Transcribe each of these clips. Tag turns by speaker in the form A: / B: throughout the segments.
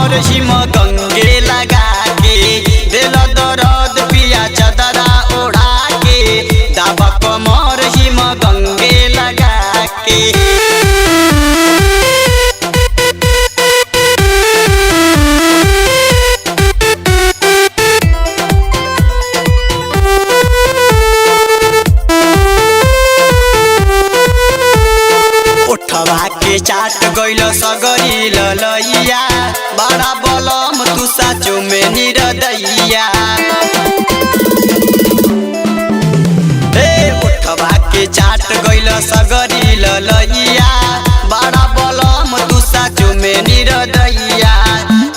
A: कमर हिम गंगे लगा के दिल दर्द पिया चदरा ओढ़ा के दाबा कमर हिम गंगे लगा के। उठवा के चाट गइल सगरी ललैया बड़ा बलम तू साचो में निरदैया। उठवा के चाट गइल सगरी ललैया बड़ा बलम तू साचो में निरदैया।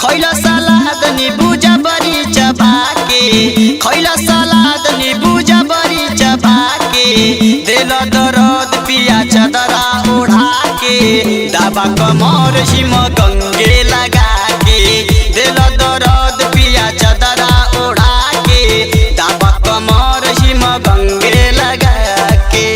A: खैल सलाद नींबू जबरी चबा के खैल सलाद नींबू जबरी चबा के दिल दर्द पिया चदरा ओढ़ा के दाबा कमर हिम गंगे लगा के दिल दर्द पिया चदरा ओढ़ा के दाबा कमर हिम गंगे लगा के।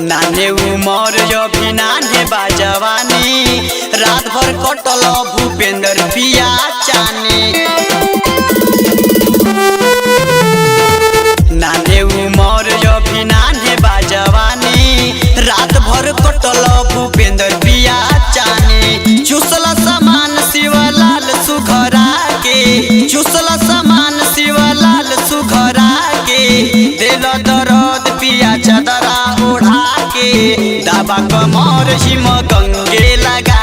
A: नाने उमर अभी नाने बाजवानी रात भर कटल भूपेंद्र पिया चाने। नाने उमर अभी नाने बाजवानी रात भर कटल भूपेंद्र पिया चाने। चुसला समान शिवलाल सुघरा के चुसला समान शिवलाल सुघरा के दिल दर्द पिया चदरा ओढ़ा के दाबा कमर हिम गंगे लगा